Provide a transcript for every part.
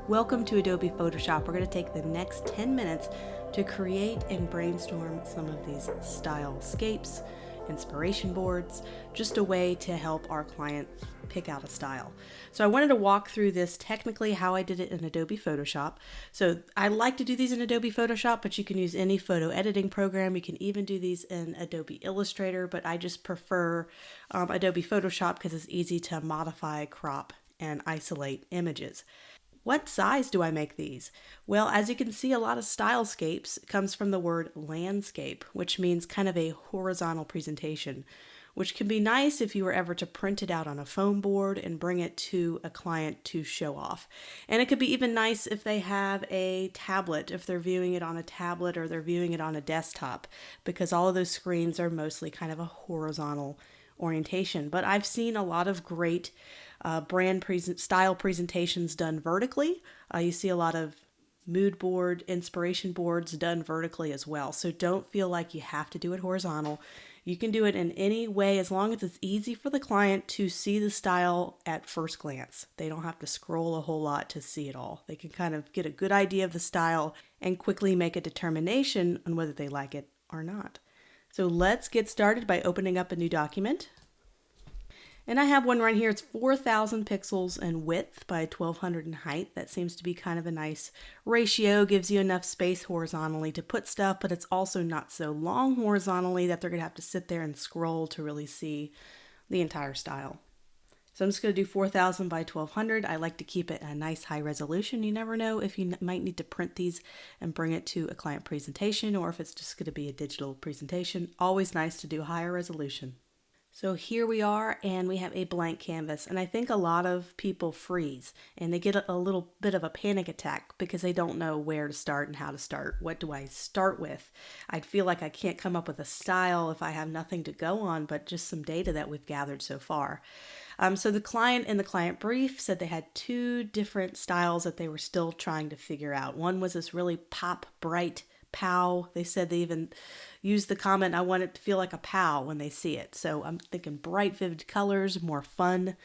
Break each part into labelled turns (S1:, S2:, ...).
S1: Welcome to Adobe Photoshop. We're going to take the next 10 minutes to create and brainstorm some of these stylescapes, inspiration boards, just a way to help our client pick out a style. So I wanted to walk through this technically how I did it in Adobe Photoshop. So I like to do these in Adobe Photoshop, but you can use any photo editing program. You can even do these in Adobe Illustrator, but I just prefer Adobe Photoshop because it's easy to modify, crop, and isolate images. What size do I make these? Well, as you can see, a lot of stylescapes comes from the word landscape, which means kind of a horizontal presentation, which can be nice if you were ever to print it out on a foam board and bring it to a client to show off. And it could be even nice if they have a tablet, if they're viewing it on a tablet or they're viewing it on a desktop, because all of those screens are mostly kind of a horizontal orientation. But I've seen a lot of great style presentations done vertically. You see a lot of mood board, inspiration boards done vertically as well. So don't feel like you have to do it horizontal. You can do it in any way as long as it's easy for the client to see the style at first glance. They don't have to scroll a whole lot to see it all. They can kind of get a good idea of the style and quickly make a determination on whether they like it or not. So let's get started by opening up a new document. And I have one right here. It's 4,000 pixels in width by 1,200 in height. That seems to be kind of a nice ratio. Gives you enough space horizontally to put stuff, but it's also not so long horizontally that they're going to have to sit there and scroll to really see the entire style. So I'm just going to do 4,000 by 1,200. I like to keep it a nice high resolution. You never know if you might need to print these and bring it to a client presentation, or if it's just going to be a digital presentation. Always nice to do higher resolution. So here we are, and we have a blank canvas, and I think a lot of people freeze and they get a little bit of a panic attack because they don't know where to start and how to start. What do I start with? I feel like I can't come up with a style if I have nothing to go on but just some data that we've gathered so far. So the client in the client brief said they had two different styles that they were still trying to figure out. One was this really pop, bright POW. They said they even used the comment, I want it to feel like a POW when they see it. So I'm thinking bright, vivid colors, more fun,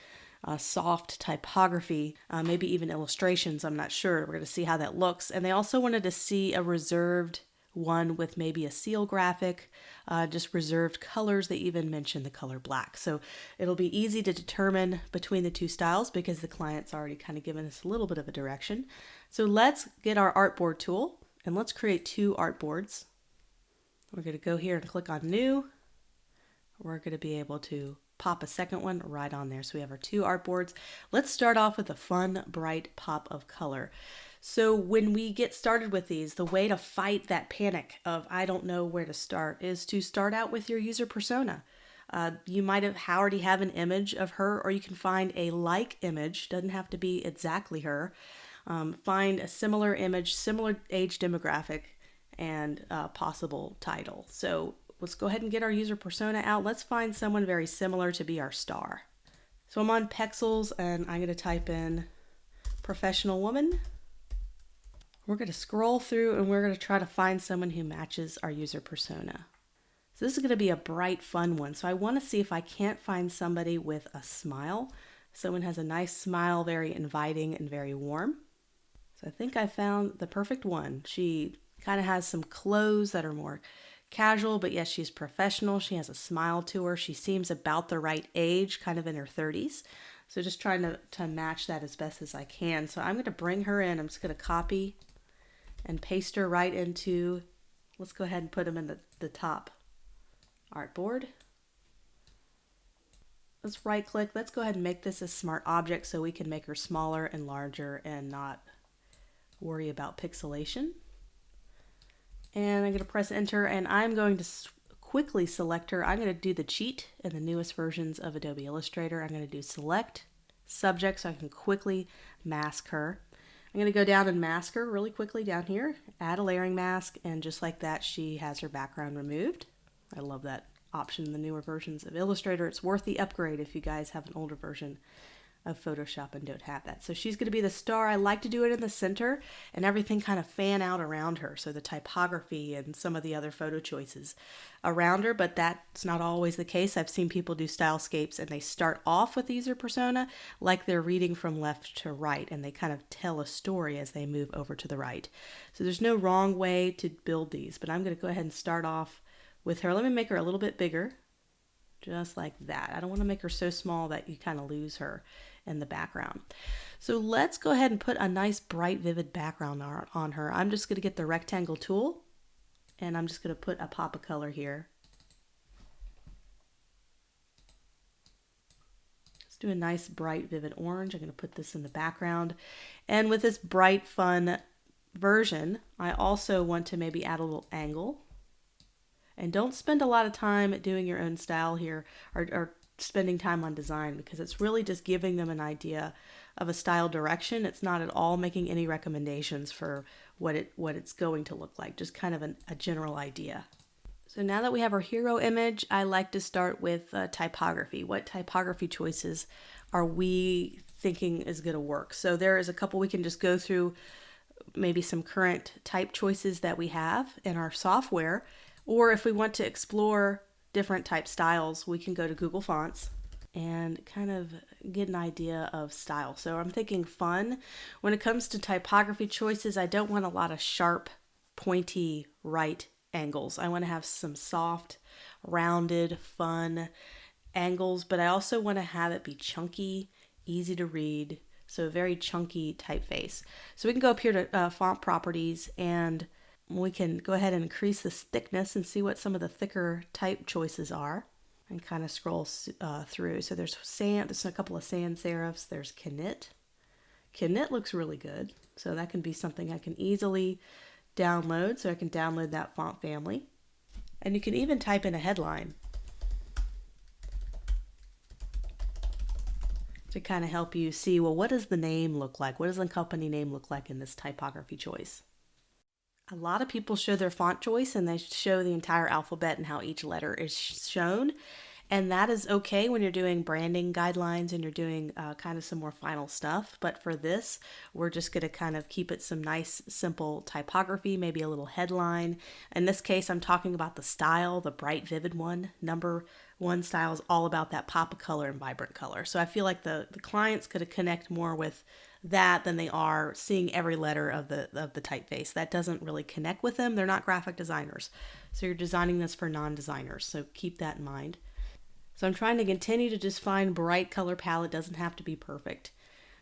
S1: soft typography, maybe even illustrations. I'm not sure. We're going to see how that looks. And they also wanted to see a reserved one with maybe a seal graphic, just reserved colors. They even mentioned the color black. So it'll be easy to determine between the two styles because the client's already kind of given us a little bit of a direction. So let's get our artboard tool. And let's create two artboards. We're going to go here and click on new. We're going to be able to pop a second one right on there. So we have our two artboards. Let's start off with a fun, bright pop of color. So when we get started with these, the way to fight that panic of I don't know where to start is to start out with your user persona. You might have already have an image of her, or you can find a like image. Doesn't have to be exactly her. Find a similar image, similar age demographic, and possible title. So let's go ahead and get our user persona out. Let's find someone very similar to be our star. So I'm on Pexels and I'm going to type in professional woman. We're going to scroll through and we're going to try to find someone who matches our user persona. So this is going to be a bright, fun one. So I want to see if I can't find somebody with a smile. Someone has a nice smile, very inviting and very warm. So I think I found the perfect one. She kind of has some clothes that are more casual, but yes, she's professional. She has a smile to her. She seems about the right age, kind of in her 30s. So just trying to match that as best as I can. So I'm going to bring her in. I'm just going to copy and paste her right into, let's go ahead and put them in the top artboard. Let's right click. Let's go ahead and make this a smart object so we can make her smaller and larger and not worry about pixelation. And I'm going to press enter and I'm going to quickly select her. I'm going to do the cheat in the newest versions of Adobe Illustrator. I'm going to do select subject so I can quickly mask her. I'm going to go down and mask her really quickly down here, add a layering mask, and just like that she has her background removed. I love that option in the newer versions of Illustrator. It's worth the upgrade if you guys have an older version. of Photoshop and don't have that. So she's going to be the star. I like to do it in the center and everything kind of fan out around her. So the typography and some of the other photo choices around her, but that's not always the case. I've seen people do stylescapes and they start off with the user persona like they're reading from left to right, and they kind of tell a story as they move over to the right. So there's no wrong way to build these, but I'm going to go ahead and start off with her. Let me make her a little bit bigger, just like that. I don't want to make her so small that you kind of lose her in the background. So let's go ahead and put a nice bright vivid background on her. I'm just going to get the rectangle tool and I'm just going to put a pop of color here. Let's do a nice bright vivid orange. I'm going to put this in the background, and with this bright fun version I also want to maybe add a little angle. And don't spend a lot of time doing your own style here, or spending time on design, because it's really just giving them an idea of a style direction. It's not at all making any recommendations for what it's going to look like, just kind of a general idea. So now that we have our hero image, I like to start with typography. What typography choices are we thinking is going to work? So there is a couple we can just go through, maybe some current type choices that we have in our software. Or if we want to explore different type styles, we can go to Google Fonts and kind of get an idea of style. So I'm thinking fun. When it comes to typography choices, I don't want a lot of sharp, pointy right angles. I want to have some soft, rounded, fun angles, but I also want to have it be chunky, easy to read. So a very chunky typeface. So we can go up here to font properties, and we can go ahead and increase this thickness and see what some of the thicker type choices are, and kind of scroll through. So there's a couple of sans serifs. There's Knit. Knit looks really good. So that can be something I can easily download. So I can download that font family. And you can even type in a headline to kind of help you see, well, what does the name look like? What does the company name look like in this typography choice? A lot of people show their font choice and they show the entire alphabet and how each letter is shown. And that is okay when you're doing branding guidelines and you're doing kind of some more final stuff. But for this, we're just going to kind of keep it some nice, simple typography, maybe a little headline. In this case, I'm talking about the style, the bright, vivid one. Number one style is all about that pop of color and vibrant color. So I feel like the client's going to connect more with that than they are seeing every letter of the typeface. That doesn't really connect with them. They're not graphic designers. So you're designing this for non-designers. So keep that in mind. So I'm trying to continue to just find bright color palette. Doesn't have to be perfect.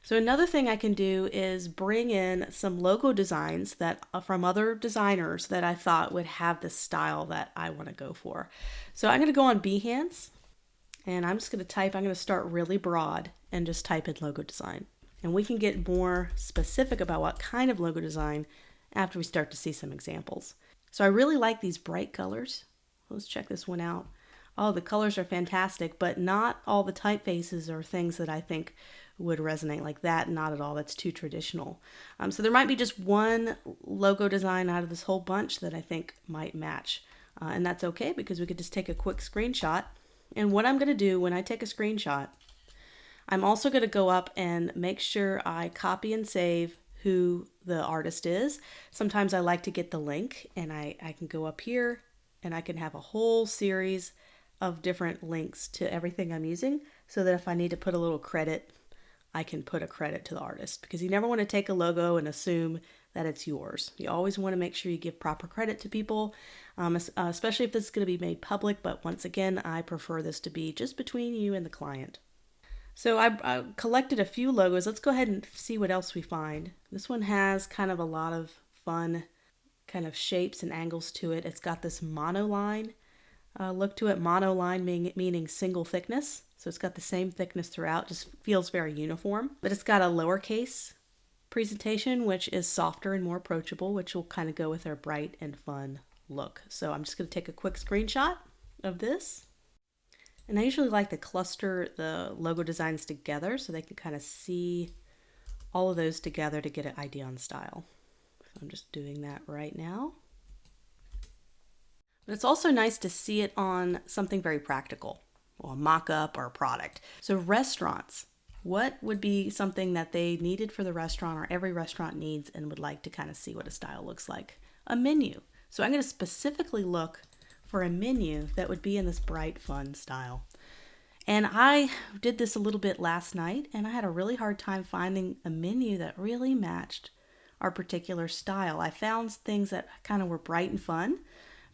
S1: So another thing I can do is bring in some logo designs that from other designers that I thought would have the style that I want to go for. So I'm going to go on Behance, and I'm just going to type, I'm going to start really broad and just type in logo design. And we can get more specific about what kind of logo design after we start to see some examples. So I really like these bright colors. Let's check this one out. Oh, the colors are fantastic, but not all the typefaces are things that I think would resonate like that. Not at all. That's too traditional. So there might be just one logo design out of this whole bunch that I think might match. And that's okay, because we could just take a quick screenshot. And what I'm going to do when I take a screenshot, I'm also going to go up and make sure I copy and save who the artist is. Sometimes I like to get the link, and I can go up here and I can have a whole series of different links to everything I'm using, so that if I need to put a little credit, I can put a credit to the artist, because you never want to take a logo and assume that it's yours. You always want to make sure you give proper credit to people, especially if this is going to be made public. But once again, I prefer this to be just between you and the client. So I collected a few logos. Let's go ahead and see what else we find. This one has kind of a lot of fun kind of shapes and angles to it. It's got this monoline look to it. Monoline meaning single thickness. So it's got the same thickness throughout, just feels very uniform. But it's got a lowercase presentation, which is softer and more approachable, which will kind of go with our bright and fun look. So I'm just going to take a quick screenshot of this. And I usually like to cluster the logo designs together so they can kind of see all of those together to get an idea on style. So I'm just doing that right now. But it's also nice to see it on something very practical, or a mock-up or a product. So restaurants what would be something that they needed for the restaurant or every restaurant needs and would like to kind of see what a style looks like. A menu. So I'm going to specifically look for a menu that would be in this bright, fun style. And I did this a little bit last night, and I had a really hard time finding a menu that really matched our particular style. I found things that kind of were bright and fun,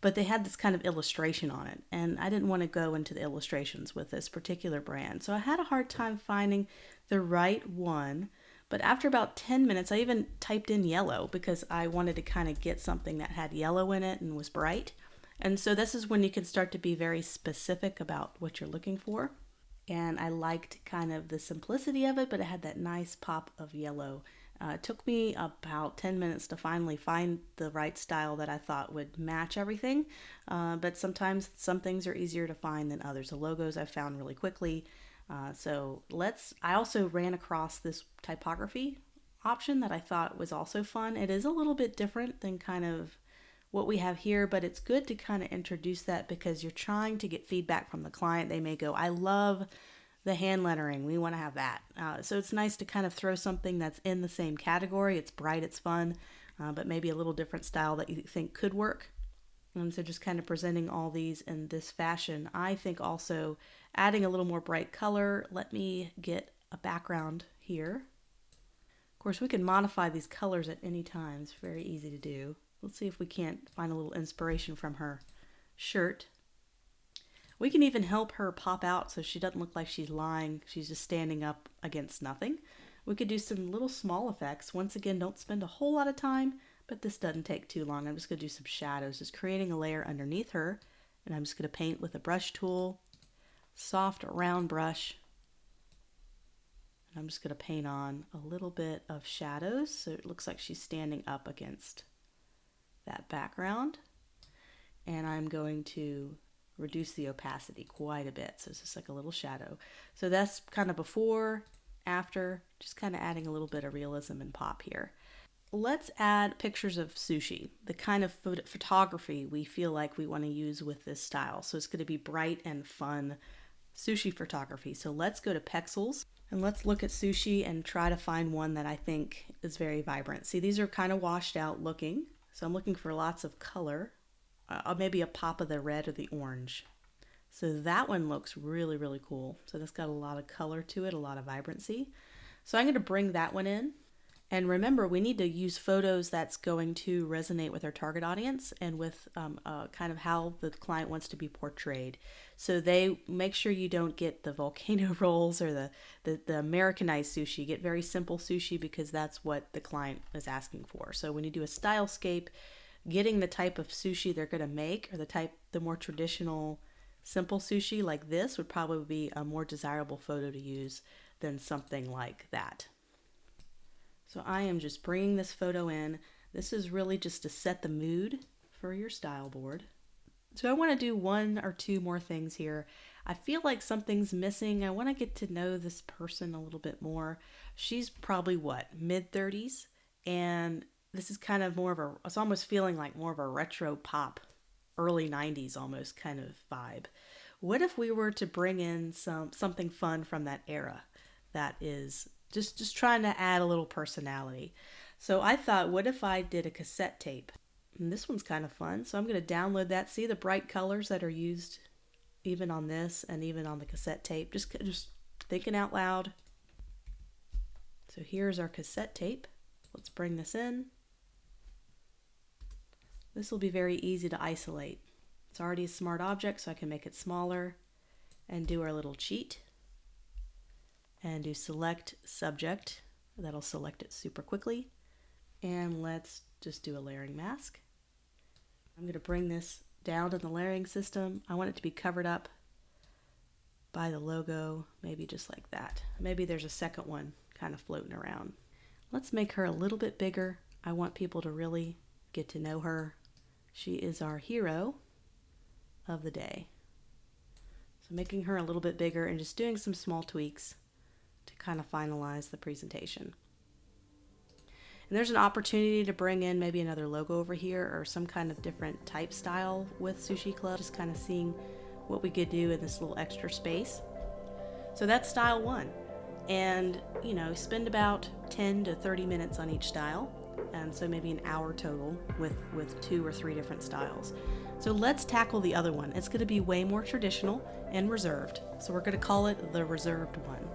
S1: but they had this kind of illustration on it, and I didn't want to go into the illustrations with this particular brand. So I had a hard time finding the right one, but after about 10 minutes, I even typed in yellow because I wanted to kind of get something that had yellow in it and was bright. And so this is when you can start to be very specific about what you're looking for. And I liked kind of the simplicity of it, but it had that nice pop of yellow. It took me about 10 minutes to finally find the right style that I thought would match everything. But sometimes some things are easier to find than others. The logos I found really quickly. I also ran across this typography option that I thought was also fun. It is a little bit different than kind of what we have here, but it's good to kind of introduce that because you're trying to get feedback from the client. They may go, I love the hand lettering, we want to have that. So it's nice to kind of throw something that's in the same category. It's bright, it's fun, but maybe a little different style that you think could work. And so just kind of presenting all these in this fashion. I think also adding a little more bright color. Let me get a background here. Of course, we can modify these colors at any time. It's very easy to do. Let's see if we can't find a little inspiration from her shirt. We can even help her pop out so she doesn't look like she's lying. She's just standing up against nothing. We could do some little small effects. Once again, don't spend a whole lot of time, but this doesn't take too long. I'm just going to do some shadows, just creating a layer underneath her. And I'm just going to paint with a brush tool, soft round brush. And I'm just going to paint on a little bit of shadows so it looks like she's standing up against that background. And I'm going to reduce the opacity quite a bit, so it's just like a little shadow. So that's kind of before, after, just kind of adding a little bit of realism and pop here. Let's add pictures of sushi, the kind of photography we feel like we want to use with this style. So it's going to be bright and fun sushi photography. So let's go to Pexels and let's look at sushi and try to find one that I think is very vibrant. See, these are kind of washed out looking, so I'm looking for lots of color. Maybe a pop of the red or the orange. So that one looks really, really cool. So that's got a lot of color to it, a lot of vibrancy. So I'm going to bring that one in. And remember, we need to use photos that's going to resonate with our target audience and with kind of how the client wants to be portrayed. So they make sure you don't get the volcano rolls or the Americanized sushi. Get very simple sushi because that's what the client is asking for. So when you do a stylescape, getting the type of sushi they're going to make or the more traditional simple sushi like this would probably be a more desirable photo to use than something like that. So I am just bringing this photo in. This is really just to set the mood for your style board. So I want to do one or two more things here. I feel like something's missing. I want to get to know this person a little bit more. She's probably mid-30s, and this is kind of it's almost feeling like more of a retro pop, early 90s almost kind of vibe. What if we were to bring in something fun from that era that is just trying to add a little personality? So I thought, what if I did a cassette tape? And this one's kind of fun. So I'm going to download that. See the bright colors that are used even on this and even on the cassette tape. Just thinking out loud. So here's our cassette tape. Let's bring this in. This will be very easy to isolate. It's already a smart object, so I can make it smaller and do our little cheat and do select subject. That'll select it super quickly. And let's just do a layering mask. I'm going to bring this down to the layering system. I want it to be covered up by the logo, maybe just like that. Maybe there's a second one kind of floating around. Let's make her a little bit bigger. I want people to really get to know her. She is our hero of the day. So making her a little bit bigger and just doing some small tweaks to kind of finalize the presentation. And there's an opportunity to bring in maybe another logo over here or some kind of different type style with Sushi Club, just kind of seeing what we could do in this little extra space. So that's style one. and spend about 10 to 30 minutes on each style, and so maybe an hour total with 2 or 3 different styles. So let's tackle the other one. It's going to be way more traditional and reserved, so we're going to call it the reserved one.